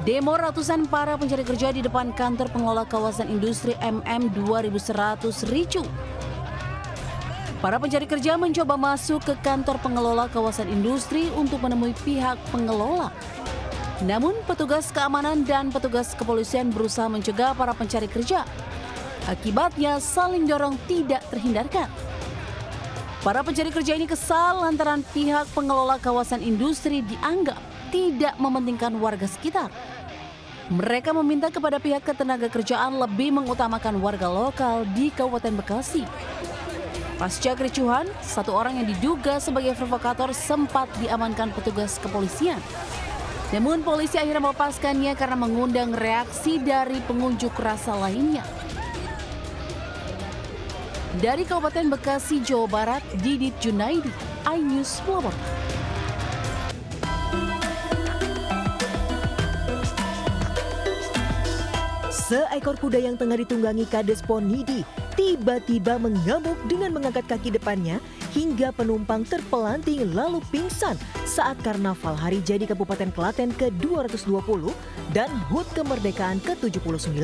Demo ratusan para pencari kerja di depan kantor pengelola kawasan industri MM 2100 ricu. Para pencari kerja mencoba masuk ke kantor pengelola kawasan industri untuk menemui pihak pengelola. Namun petugas keamanan dan petugas kepolisian berusaha mencegah para pencari kerja. Akibatnya saling dorong tidak terhindarkan. Para pencari kerja ini kesal lantaran pihak pengelola kawasan industri dianggap tidak mementingkan warga sekitar. Mereka meminta kepada pihak ketenagakerjaan lebih mengutamakan warga lokal di Kabupaten Bekasi. Pasca kericuhan, satu orang yang diduga sebagai provokator sempat diamankan petugas kepolisian. Namun polisi akhirnya melepaskannya karena mengundang reaksi dari pengunjuk rasa lainnya. Dari Kabupaten Bekasi, Jawa Barat, Didit Junaidi, iNews melaporkan. Seekor kuda yang tengah ditunggangi Kades Ponidi tiba-tiba mengamuk dengan mengangkat kaki depannya hingga penumpang terpelanting lalu pingsan saat Karnaval Hari Jadi Kabupaten Klaten ke-220 dan HUT Kemerdekaan ke-79.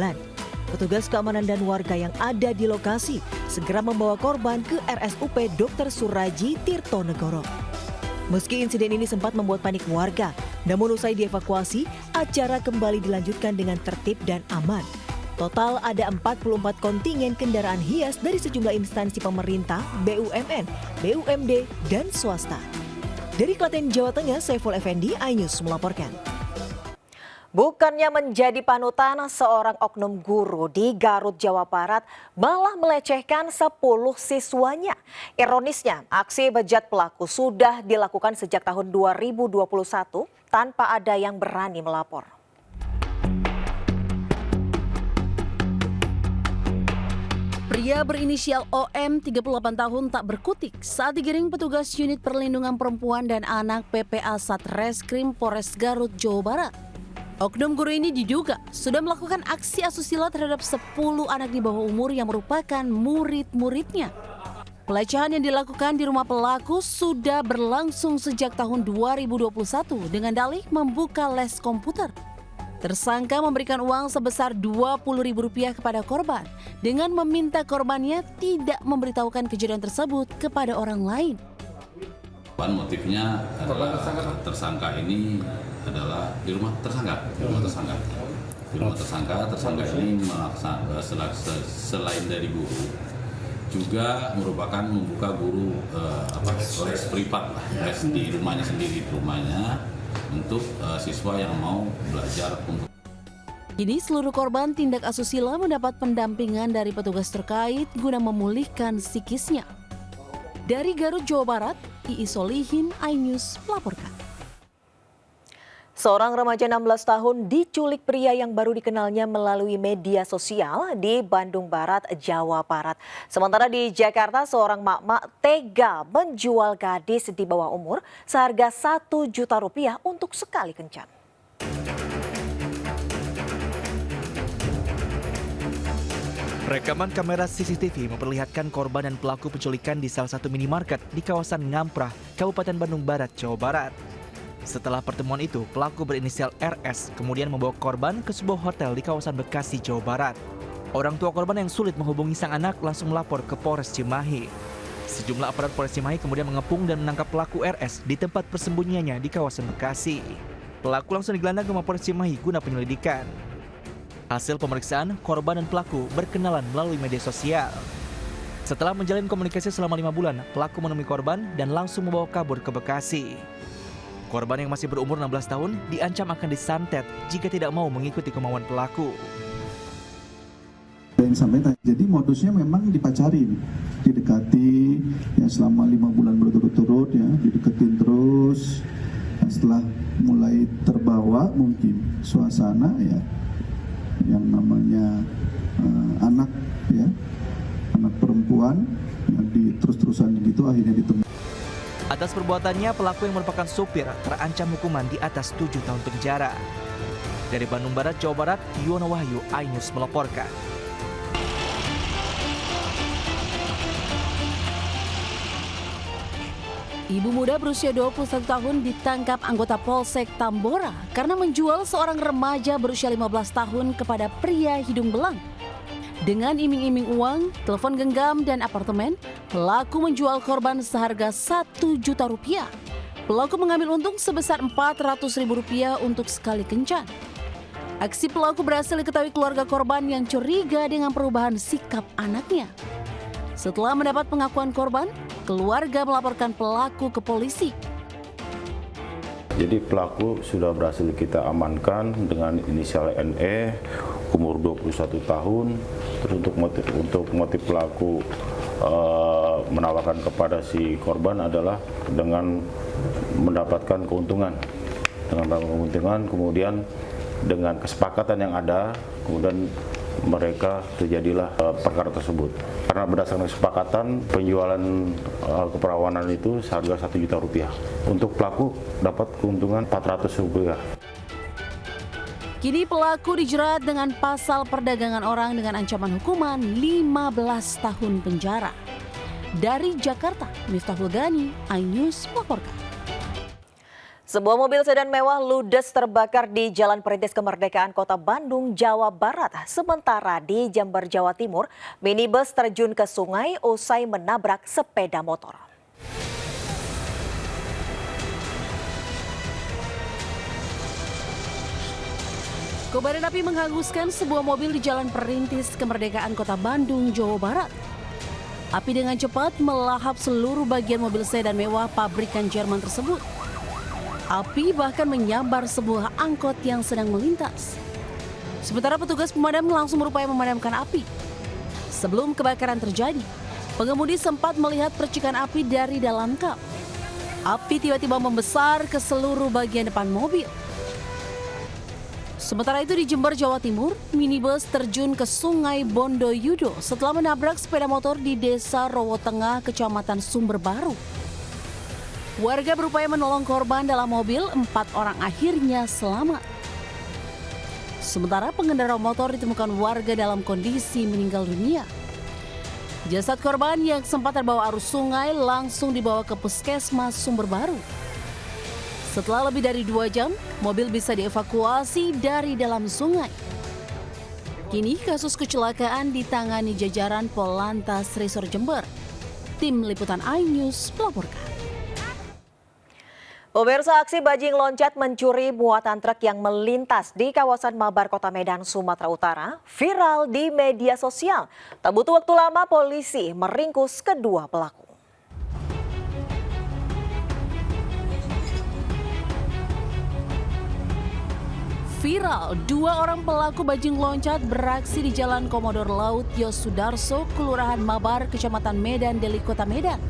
Petugas keamanan dan warga yang ada di lokasi segera membawa korban ke RSUP Dr. Suraji Tirtonegoro. Meski insiden ini sempat membuat panik warga, namun usai dievakuasi, acara kembali dilanjutkan dengan tertib dan aman. Total ada 44 kontingen kendaraan hias dari sejumlah instansi pemerintah, BUMN, BUMD, dan swasta. Dari Klaten, Jawa Tengah, Saiful Effendi, iNews melaporkan. Bukannya menjadi panutan, seorang oknum guru di Garut, Jawa Barat malah melecehkan 10 siswanya. Ironisnya, aksi bejat pelaku sudah dilakukan sejak tahun 2021 tanpa ada yang berani melapor. Pria berinisial OM 38 tahun tak berkutik saat digiring petugas unit perlindungan perempuan dan anak PPA Satreskrim Polres Garut, Jawa Barat. Oknum guru ini diduga sudah melakukan aksi asusila terhadap 10 anak di bawah umur yang merupakan murid-muridnya. Pelecehan yang dilakukan di rumah pelaku sudah berlangsung sejak tahun 2021 dengan dalih membuka les komputer. Tersangka memberikan uang sebesar Rp20.000 kepada korban dengan meminta korbannya tidak memberitahukan kejadian tersebut kepada orang lain. Motifnya adalah tersangka ini adalah di rumah tersangka. Tersangka ini selain dari guru juga merupakan membuka guru les privat les di rumahnya sendiri untuk siswa yang mau belajar untuk. Kini seluruh korban tindak asusila mendapat pendampingan dari petugas terkait guna memulihkan psikisnya. Dari Garut, Jawa Barat, Ii Solihin, iNews melaporkan. Seorang remaja 16 tahun diculik pria yang baru dikenalnya melalui media sosial di Bandung Barat, Jawa Barat. Sementara di Jakarta, seorang mak-mak tega menjual gadis di bawah umur seharga Rp1 juta untuk sekali kencan. Rekaman kamera CCTV memperlihatkan korban dan pelaku penculikan di salah satu minimarket di kawasan Ngamprah, Kabupaten Bandung Barat, Jawa Barat. Setelah pertemuan itu, pelaku berinisial RS kemudian membawa korban ke sebuah hotel di kawasan Bekasi, Jawa Barat. Orang tua korban yang sulit menghubungi sang anak langsung melapor ke Polres Cimahi. Sejumlah aparat Polres Cimahi kemudian mengepung dan menangkap pelaku RS di tempat persembunyiannya di kawasan Bekasi. Pelaku langsung digelandang ke Mapolres Cimahi guna penyelidikan. Hasil pemeriksaan, korban dan pelaku berkenalan melalui media sosial. Setelah menjalin komunikasi selama 5 bulan, pelaku menemui korban dan langsung membawa kabur ke Bekasi. Korban yang masih berumur 16 tahun diancam akan disantet jika tidak mau mengikuti kemauan pelaku. Jadi modusnya memang dipacarin, didekati ya selama 5 bulan berturut-turut ya, dideketin terus. Nah, setelah mulai terbawa mungkin suasana ya, yang namanya anak ya, anak perempuan yang terus-terusan gitu akhirnya ditemukan. Atas perbuatannya, pelaku yang merupakan supir terancam hukuman di atas 7 tahun penjara. Dari Bandung Barat, Jawa Barat, Yuwono Wahyu, iNews melaporkan. Ibu muda berusia 21 tahun ditangkap anggota Polsek Tambora karena menjual seorang remaja berusia 15 tahun kepada pria hidung belang. Dengan iming-iming uang, telepon genggam, dan apartemen, pelaku menjual korban seharga Rp1 juta. Pelaku mengambil untung sebesar Rp400.000 untuk sekali kencan. Aksi pelaku berhasil diketahui keluarga korban yang curiga dengan perubahan sikap anaknya. Setelah mendapat pengakuan korban, keluarga melaporkan pelaku ke polisi. Jadi pelaku sudah berhasil kita amankan dengan inisial NE, umur 21 tahun. Terus untuk motif pelaku menawarkan kepada si korban adalah dengan mendapatkan keuntungan. Kemudian dengan kesepakatan yang ada, kemudian mereka terjadilah perkara tersebut. Karena berdasarkan kesepakatan, penjualan keperawanan itu seharga Rp1 juta. Untuk pelaku dapat keuntungan Rp400.000. Kini pelaku dijerat dengan pasal perdagangan orang dengan ancaman hukuman 15 tahun penjara. Dari Jakarta, Miftahul Ghani, iNews melaporkan. Sebuah mobil sedan mewah ludes terbakar di Jalan Perintis Kemerdekaan Kota Bandung, Jawa Barat. Sementara di Jember, Jawa Timur, minibus terjun ke sungai usai menabrak sepeda motor. Kobaran api menghanguskan sebuah mobil di Jalan Perintis Kemerdekaan Kota Bandung, Jawa Barat. Api dengan cepat melahap seluruh bagian mobil sedan mewah pabrikan Jerman tersebut. Api bahkan menyambar sebuah angkot yang sedang melintas. Sementara petugas pemadam langsung berupaya memadamkan api. Sebelum kebakaran terjadi, pengemudi sempat melihat percikan api dari dalam kap. Api tiba-tiba membesar ke seluruh bagian depan mobil. Sementara itu di Jember, Jawa Timur, minibus terjun ke Sungai Bondoyudo setelah menabrak sepeda motor di Desa Rowo Tengah, Kecamatan Sumber Baru. Warga berupaya menolong korban dalam mobil, 4 orang akhirnya selamat. Sementara pengendara motor ditemukan warga dalam kondisi meninggal dunia. Jasad korban yang sempat terbawa arus sungai langsung dibawa ke Puskesmas Sumber Baru. Setelah lebih dari 2 jam, mobil bisa dievakuasi dari dalam sungai. Kini kasus kecelakaan ditangani jajaran Polantas Resor Jember. Tim Liputan iNews melaporkan. Pemirsa, aksi bajing loncat mencuri muatan truk yang melintas di kawasan Mabar, Kota Medan, Sumatera Utara viral di media sosial. Tak butuh waktu lama, polisi meringkus kedua pelaku. Viral, 2 orang pelaku bajing loncat beraksi di Jalan Komodor Laut Yosudarso, Kelurahan Mabar, Kecamatan Medan Deli, Kota Medan.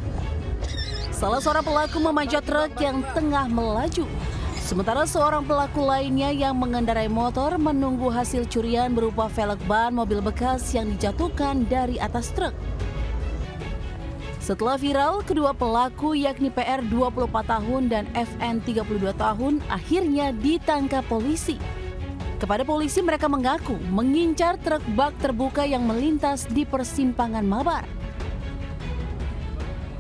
Salah seorang pelaku memanjat truk yang tengah melaju. Sementara seorang pelaku lainnya yang mengendarai motor menunggu hasil curian berupa velg ban mobil bekas yang dijatuhkan dari atas truk. Setelah viral, kedua pelaku yakni PR 24 tahun dan FN 32 tahun akhirnya ditangkap polisi. Kepada polisi mereka mengaku mengincar truk bak terbuka yang melintas di persimpangan Mabar.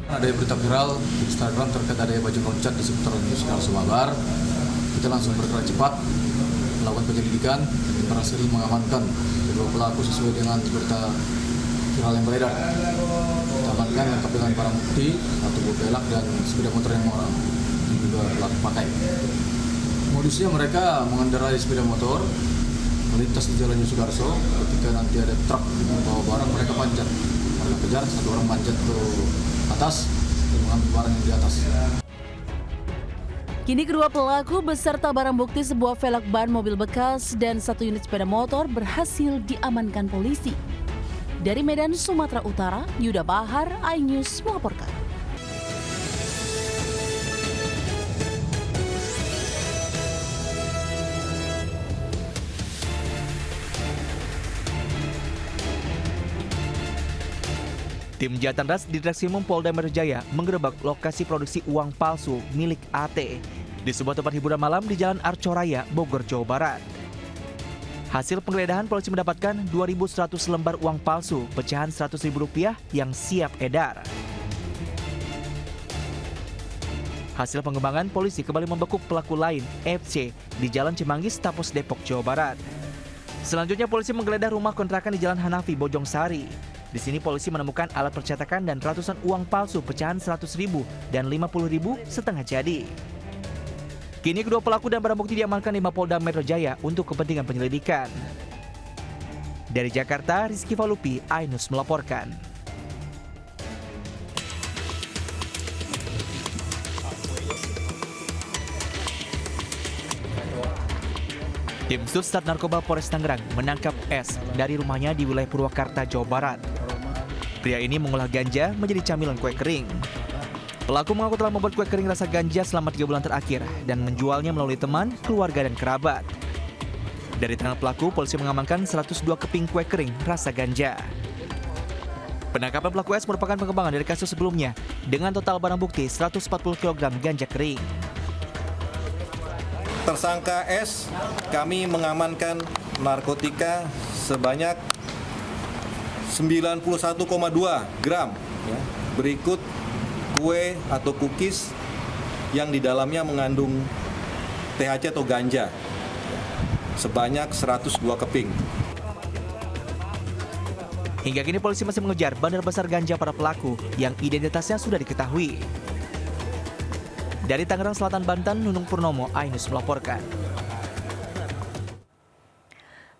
Ada berita viral di Instagram terkait adanya bajing loncat di sekitar Yosudarso Mabar. Kita langsung bergerak cepat melakukan penyelidikan dan berhasil mengamankan kedua pelaku sesuai dengan berita viral yang beredar. Kita amankan lengkap dengan barang bukti, 1 buah velg dan sepeda motor yang orang juga pelaku pakai. Modusnya mereka mengendarai sepeda motor melintas di Jalan Yosudarso. Ketika nanti ada truk membawa barang, mereka panjat. Mereka kejar, 1 orang panjat ke atas dan mengambil barang yang di atas. Kini kedua pelaku beserta barang bukti sebuah velg ban mobil bekas dan 1 unit sepeda motor berhasil diamankan polisi. Dari Medan, Sumatera Utara, Yuda Bahar, iNews melaporkan. Tim Jatanras di Ditreskrimum Polda Metro Jaya menggerebek lokasi produksi uang palsu milik AT di sebuah tempat hiburan malam di Jalan Arcoraya, Bogor, Jawa Barat. Hasil penggeledahan, polisi mendapatkan 2.100 lembar uang palsu pecahan Rp100.000 yang siap edar. Hasil pengembangan, polisi kembali membekuk pelaku lain, FC, di Jalan Cimanggis, Tapos, Depok, Jawa Barat. Selanjutnya polisi menggeledah rumah kontrakan di Jalan Hanafi, Bojong Sari. Di sini polisi menemukan alat percetakan dan ratusan uang palsu pecahan 100.000 dan 50.000 setengah jadi. Kini kedua pelaku dan barang bukti diamankan di Mapolda Metro Jaya untuk kepentingan penyelidikan. Dari Jakarta, Rizky Falupi, Ainus melaporkan. Tim Sussat Narkoba Polres Tangerang menangkap S dari rumahnya di wilayah Purwakarta, Jawa Barat. Pria ini mengolah ganja menjadi camilan kue kering. Pelaku mengaku telah membuat kue kering rasa ganja selama 3 bulan terakhir dan menjualnya melalui teman, keluarga, dan kerabat. Dari tangan pelaku, polisi mengamankan 102 keping kue kering rasa ganja. Penangkapan pelaku S merupakan pengembangan dari kasus sebelumnya dengan total barang bukti 140 kg ganja kering. Tersangka S, kami mengamankan narkotika sebanyak 91,2 gram. Berikut kue atau cookies yang di dalamnya mengandung THC atau ganja sebanyak 102 keping. Hingga kini polisi masih mengejar bandar besar ganja para pelaku yang identitasnya sudah diketahui. Dari Tangerang Selatan, Banten, Nunung Purnomo, Ainus melaporkan.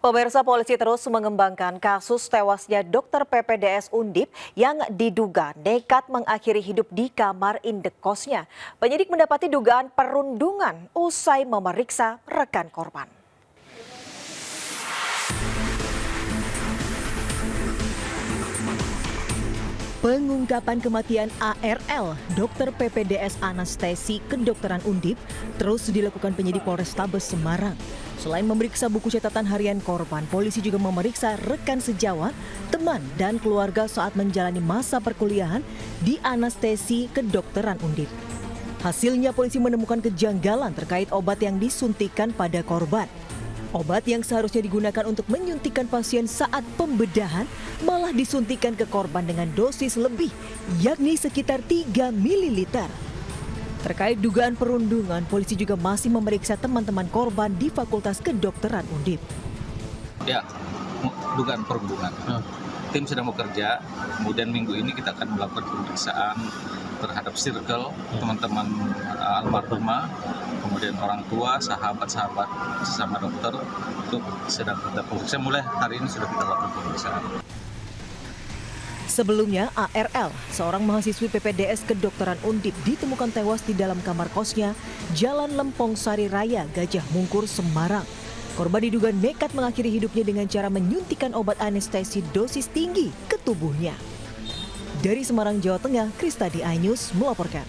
Pemirsa, polisi terus mengembangkan kasus tewasnya dokter PPDS Undip yang diduga nekat mengakhiri hidup di kamar indekosnya. Penyidik mendapati dugaan perundungan usai memeriksa rekan korban. Pengungkapan kematian ARL, dokter PPDS Anestesi Kedokteran Undip, terus dilakukan penyidik Polrestabes Semarang. Selain memeriksa buku catatan harian korban, polisi juga memeriksa rekan sejawat, teman, dan keluarga saat menjalani masa perkuliahan di Anestesi Kedokteran Undip. Hasilnya polisi menemukan kejanggalan terkait obat yang disuntikan pada korban. Obat yang seharusnya digunakan untuk menyuntikkan pasien saat pembedahan malah disuntikan ke korban dengan dosis lebih, yakni sekitar 3 ml. Terkait dugaan perundungan, polisi juga masih memeriksa teman-teman korban di Fakultas Kedokteran Undip. Ya, dugaan perundungan. Tim sedang bekerja, kemudian minggu ini kita akan melakukan pemeriksaan terhadap circle teman-teman almarhumah, kemudian orang tua, sahabat-sahabat sesama dokter untuk sedang kita periksa. Mulai hari ini sudah kita lakukan pemeriksaan. Sebelumnya, ARL, seorang mahasiswi PPDS Kedokteran Undip, ditemukan tewas di dalam kamar kosnya, Jalan Lempong Sari Raya, Gajah Mungkur, Semarang. Korban diduga nekat mengakhiri hidupnya dengan cara menyuntikkan obat anestesi dosis tinggi ke tubuhnya. Dari Semarang, Jawa Tengah, Kristadi Ainus melaporkan.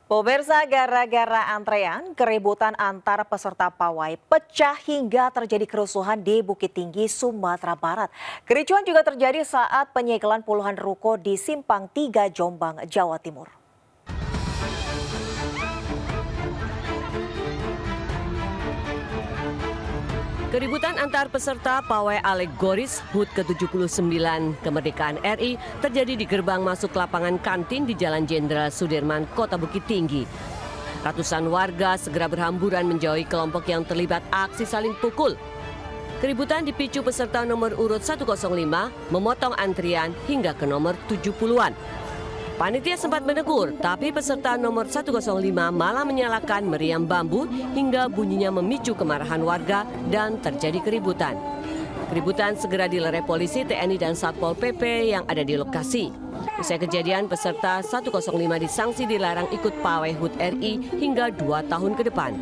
Pemirsa, gara-gara antrean, keributan antar peserta pawai pecah hingga terjadi kerusuhan di Bukit Tinggi, Sumatera Barat. Kericuhan juga terjadi saat penyegelan puluhan ruko di Simpang 3 Jombang, Jawa Timur. Keributan antar peserta pawai alegoris HUT ke-79 Kemerdekaan RI terjadi di gerbang masuk lapangan kantin di Jalan Jenderal Sudirman, Kota Bukit Tinggi. Ratusan warga segera berhamburan menjauhi kelompok yang terlibat aksi saling pukul. Keributan dipicu peserta nomor urut 105 memotong antrian hingga ke nomor 70-an. Panitia sempat menegur, tapi peserta nomor 105 malah menyalakan meriam bambu hingga bunyinya memicu kemarahan warga dan terjadi keributan. Keributan segera dilerai polisi, TNI, dan Satpol PP yang ada di lokasi. Usai kejadian, peserta 105 disangsi dilarang ikut pawai HUT RI hingga 2 tahun ke depan.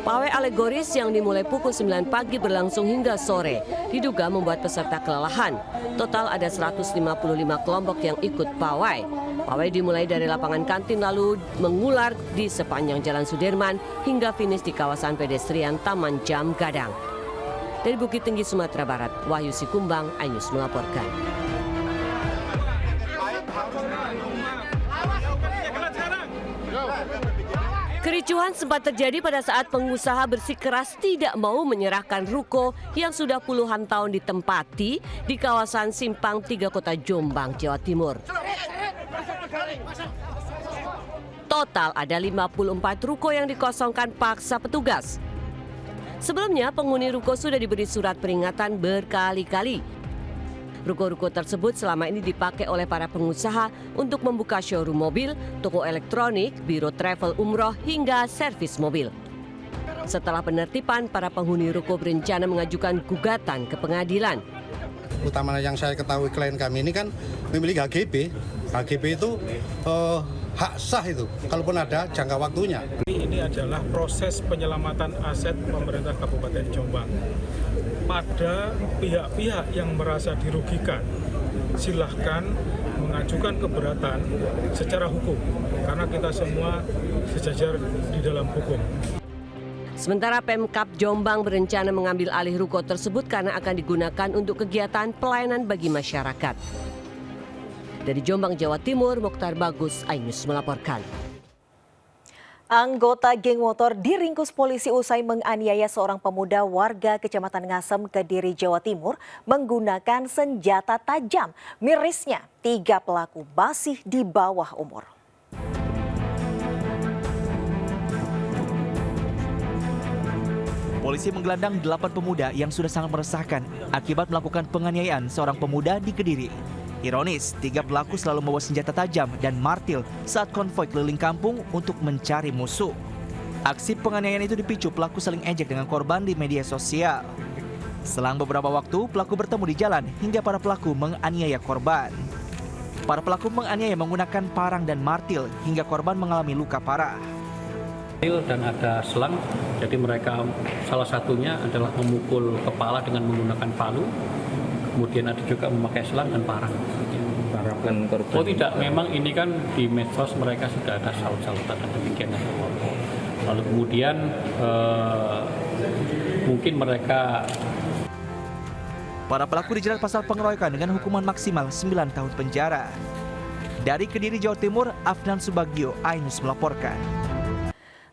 Pawai alegoris yang dimulai pukul 9 pagi berlangsung hingga sore, diduga membuat peserta kelelahan. Total ada 155 kelompok yang ikut pawai. Pawai dimulai dari lapangan kantin lalu mengular di sepanjang Jalan Sudirman hingga finish di kawasan pedestrian Taman Jam Gadang. Dari Bukit Tinggi, Sumatera Barat, Wahyu Sikumbang, Ainus melaporkan. Kericuhan sempat terjadi pada saat pengusaha bersikeras tidak mau menyerahkan ruko yang sudah puluhan tahun ditempati di kawasan Simpang 3 Kota Jombang, Jawa Timur. Total ada 54 ruko yang dikosongkan paksa petugas. Sebelumnya penghuni ruko sudah diberi surat peringatan berkali-kali. Ruko-ruko tersebut selama ini dipakai oleh para pengusaha untuk membuka showroom mobil, toko elektronik, biro travel umroh hingga servis mobil. Setelah penertiban, para penghuni ruko berencana mengajukan gugatan ke pengadilan. Utamanya yang saya ketahui klien kami ini kan memiliki HGB. HGB itu hak sah itu, kalaupun ada jangka waktunya. Ini adalah proses penyelamatan aset pemerintah Kabupaten Jombang. Pada pihak-pihak yang merasa dirugikan, silahkan mengajukan keberatan secara hukum, karena kita semua sejajar di dalam hukum. Sementara Pemkab Jombang berencana mengambil alih ruko tersebut karena akan digunakan untuk kegiatan pelayanan bagi masyarakat. Dari Jombang, Jawa Timur, Mokhtar Bagus, iNews melaporkan. Anggota geng motor diringkus polisi usai menganiaya seorang pemuda warga Kecamatan Ngasem, Kediri, Jawa Timur menggunakan senjata tajam. Mirisnya, 3 pelaku masih di bawah umur. Polisi menggelandang 8 pemuda yang sudah sangat meresahkan akibat melakukan penganiayaan seorang pemuda di Kediri. Ironis, 3 pelaku selalu membawa senjata tajam dan martil saat konvoi keliling kampung untuk mencari musuh. Aksi penganiayaan itu dipicu pelaku saling ejek dengan korban di media sosial. Selang beberapa waktu, pelaku bertemu di jalan hingga para pelaku menganiaya korban. Para pelaku menganiaya menggunakan parang dan martil hingga korban mengalami luka parah. Dan ada selang, jadi mereka salah satunya adalah memukul kepala dengan menggunakan palu. Kemudian ada juga memakai selang dan parang. Oh tidak, memang ini kan di medsos mereka sudah ada saut-sautan dan demikian. Lalu kemudian mungkin mereka... Para pelaku dijerat pasal pengeroyokan dengan hukuman maksimal 9 tahun penjara. Dari Kediri, Jawa Timur, Afnan Subagio, iNews melaporkan.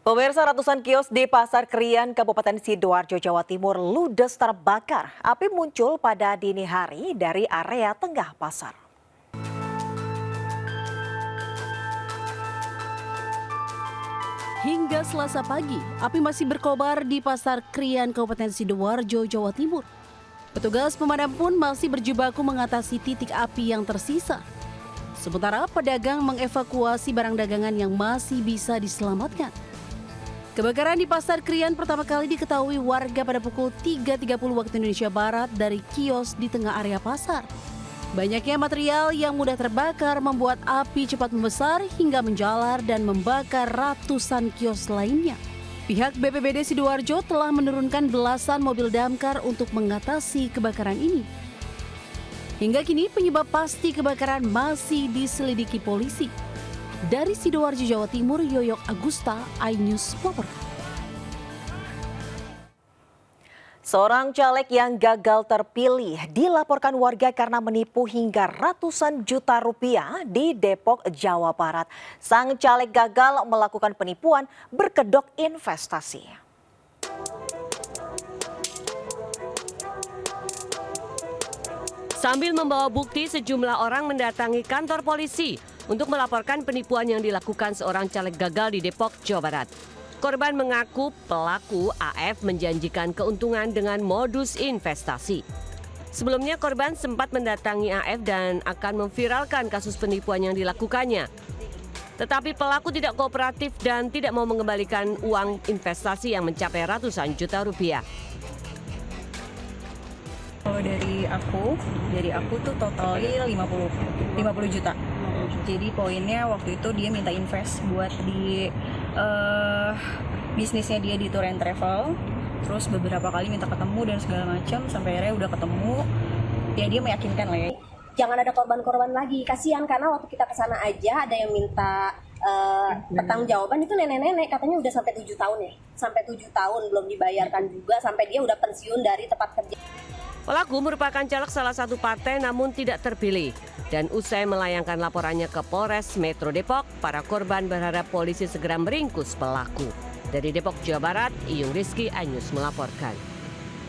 Pemirsa, ratusan kios di Pasar Krian, Kabupaten Sidoarjo, Jawa Timur ludes terbakar. Api muncul pada dini hari dari area tengah pasar. Hingga Selasa pagi, api masih berkobar di Pasar Krian, Kabupaten Sidoarjo, Jawa Timur. Petugas pemadam pun masih berjibaku mengatasi titik api yang tersisa. Sementara pedagang mengevakuasi barang dagangan yang masih bisa diselamatkan. Kebakaran di Pasar Krian pertama kali diketahui warga pada pukul 3.30 waktu Indonesia Barat dari kios di tengah area pasar. Banyaknya material yang mudah terbakar membuat api cepat membesar hingga menjalar dan membakar ratusan kios lainnya. Pihak BPBD Sidoarjo telah menurunkan belasan mobil damkar untuk mengatasi kebakaran ini. Hingga kini penyebab pasti kebakaran masih diselidiki polisi. Dari Sidoarjo, Jawa Timur, Yoyok Agusta, iNews melaporkan. Seorang caleg yang gagal terpilih dilaporkan warga karena menipu hingga ratusan juta rupiah di Depok, Jawa Barat. Sang caleg gagal melakukan penipuan berkedok investasi. Sambil membawa bukti, sejumlah orang mendatangi kantor polisi untuk melaporkan penipuan yang dilakukan seorang caleg gagal di Depok, Jawa Barat. Korban mengaku pelaku AF menjanjikan keuntungan dengan modus investasi. Sebelumnya korban sempat mendatangi AF dan akan memviralkan kasus penipuan yang dilakukannya. Tetapi pelaku tidak kooperatif dan tidak mau mengembalikan uang investasi yang mencapai ratusan juta rupiah. Kalau dari aku tuh totalnya 50 juta. Jadi poinnya waktu itu dia minta invest buat di bisnisnya dia di tour and travel. Terus beberapa kali minta ketemu dan segala macam sampai akhirnya udah ketemu. Ya dia meyakinkan lah ya. Jangan ada korban-korban lagi, kasihan karena waktu kita kesana aja ada yang minta pertanggungjawaban itu nenek-nenek katanya udah sampai 7 tahun ya. Sampai 7 tahun belum dibayarkan juga sampai dia udah pensiun dari tempat kerja. Pelaku merupakan caleg salah satu partai namun tidak terpilih. Dan usai melayangkan laporannya ke Polres Metro Depok, para korban berharap polisi segera meringkus pelaku. Dari Depok, Jawa Barat, Iyung Rizky, iNews melaporkan.